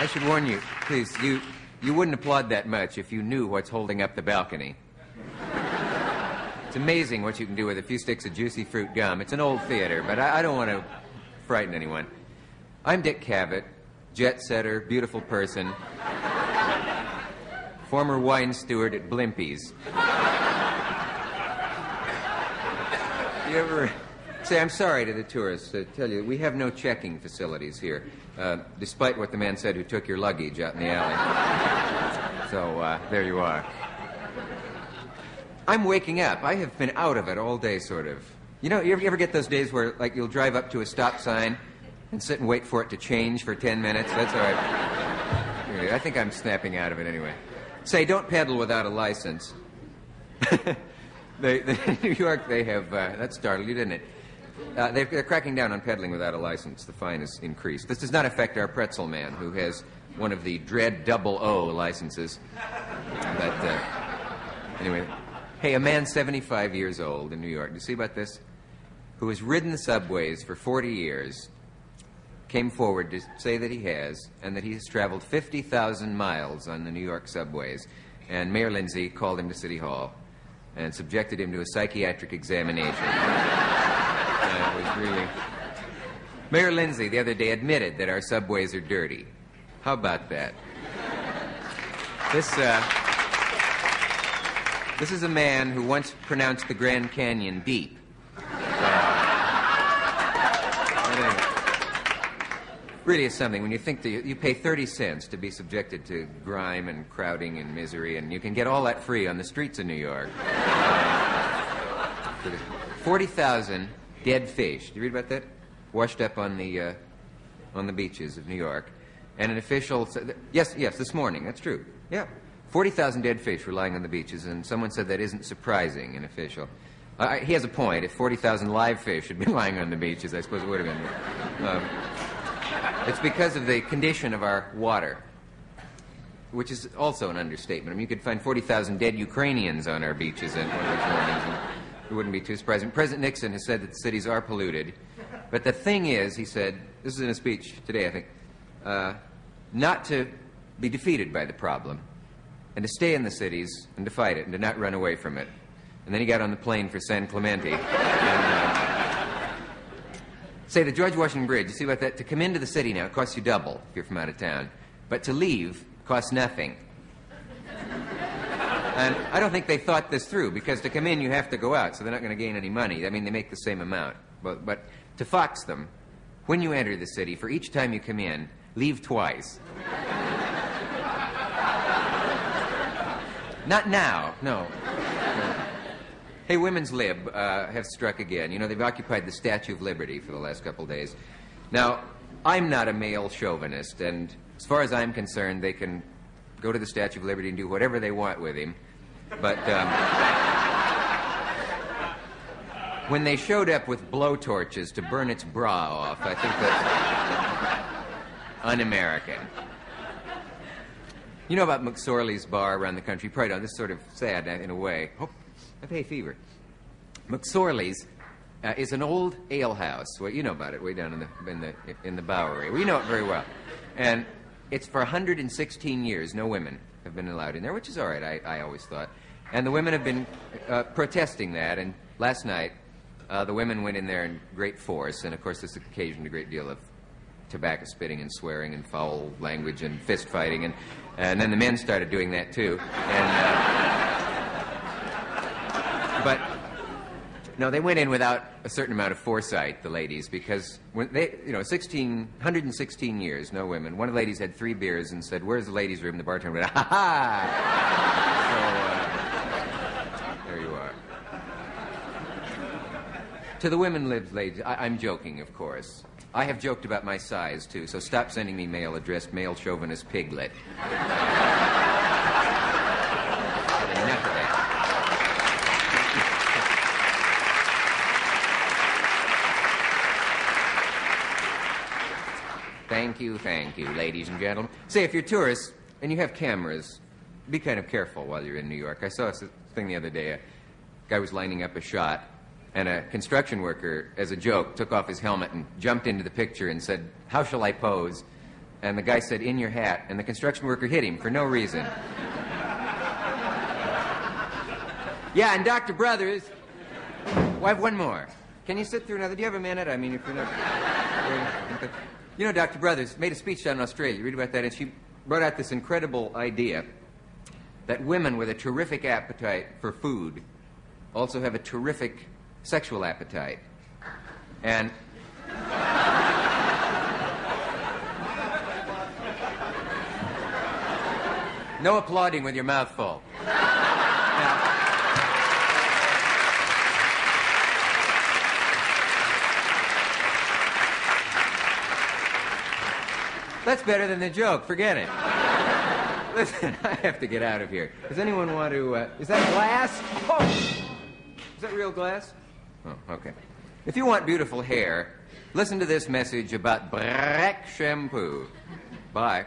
I should warn you, please, you wouldn't applaud that much if you knew what's holding up the balcony. It's amazing what you can do with a few sticks of juicy fruit gum. It's an old theater, but I don't want to frighten anyone. I'm Dick Cavett, jet setter, beautiful person, former wine steward at Blimpie's. You ever say, I'm sorry to the tourists to tell you, we have no checking facilities here, despite what the man said who took your luggage out in the alley. So, there you are. I'm waking up. I have been out of it all day, sort of. You know, you ever get those days where, like, you'll drive up to a stop sign and sit and wait for it to change for 10 minutes? That's all right. I think I'm snapping out of it anyway. Say, don't pedal without a license. New York, they have, that startled you, didn't it? They're cracking down on peddling without a license. The fine is increased. This does not affect our pretzel man, who has one of the dread 00 licenses. But, anyway. Hey, a man 75 years old in New York, do you see about this? Who has ridden the subways for 40 years, came forward to say that he has, and that he has traveled 50,000 miles on the New York subways. And Mayor Lindsay called him to City Hall and subjected him to a psychiatric examination. It was really... Mayor Lindsay the other day admitted that our subways are dirty. How about that? This is a man who once pronounced the Grand Canyon deep. Really is something when you think that you pay 30 cents to be subjected to grime and crowding and misery, and you can get all that free on the streets of New York. 40,000 dead fish. Did you read about that? Washed up on the beaches of New York. And an official said, yes, this morning, that's true. Yeah. 40,000 dead fish were lying on the beaches, and someone said that isn't surprising, an official. He has a point. If 40,000 live fish had been lying on the beaches, I suppose it would have been. It's because of the condition of our water, which is also an understatement. I mean, you could find 40,000 dead Ukrainians on our beaches in one of those mornings, and it wouldn't be too surprising. President Nixon has said that the cities are polluted, but the thing is, he said, this is in a speech today, I think, not to be defeated by the problem, and to stay in the cities and to fight it and to not run away from it. And then he got on the plane for San Clemente. Say, the George Washington Bridge, you see about that? To come into the city now, it costs you double if you're from out of town. But to leave costs nothing. And I don't think they thought this through, because to come in you have to go out, so they're not going to gain any money. I mean, they make the same amount. But to fox them, when you enter the city, for each time you come in, leave twice. Not now, no. Hey, Women's Lib have struck again. You know, they've occupied the Statue of Liberty for the last couple of days. Now, I'm not a male chauvinist, and as far as I'm concerned, they can go to the Statue of Liberty and do whatever they want with him. But when they showed up with blowtorches to burn its bra off, I think that's un-American. You know about McSorley's bar around the country? Probably don't. This is sort of sad in a way. Oh, I've hay fever. McSorley's is an old ale house. Well, you know about it, way down in the Bowery. Well, you know it very well. And it's for 116 years. No women have been allowed in there, which is all right, I always thought. And the women have been protesting that. And last night, the women went in there in great force. And, of course, this occasioned a great deal of tobacco spitting and swearing and foul language and fist fighting. And then the men started doing that, too. But, no, they went in without a certain amount of foresight, the ladies, because when they, 116 years, no women. One of the ladies had 3 beers and said, "Where's the ladies' room?" The bartender went, "Ha ha!" So, there you are. To the women lived ladies, I'm joking, of course. I have joked about my size, too, so stop sending me mail addressed male chauvinist piglet. Enough of that. Thank you, ladies and gentlemen. Say, if you're tourists and you have cameras, be kind of careful while you're in New York. I saw a thing the other day. A guy was lining up a shot, and a construction worker, as a joke, took off his helmet and jumped into the picture and said, "How shall I pose?" And the guy said, "In your hat," and the construction worker hit him for no reason. Yeah, and Dr. Brothers, well, I have one more. Can you sit through another? Do you have a minute? I mean, if you're not... You know, Dr. Brothers made a speech down in Australia. You read about that, and she brought out this incredible idea that women with a terrific appetite for food also have a terrific sexual appetite. And... No applauding with your mouth full. Now, that's better than the joke. Forget it. Listen, I have to get out of here. Does anyone want to... is that glass? Oh! Is that real glass? Oh, okay. If you want beautiful hair, listen to this message about Breck shampoo. Bye.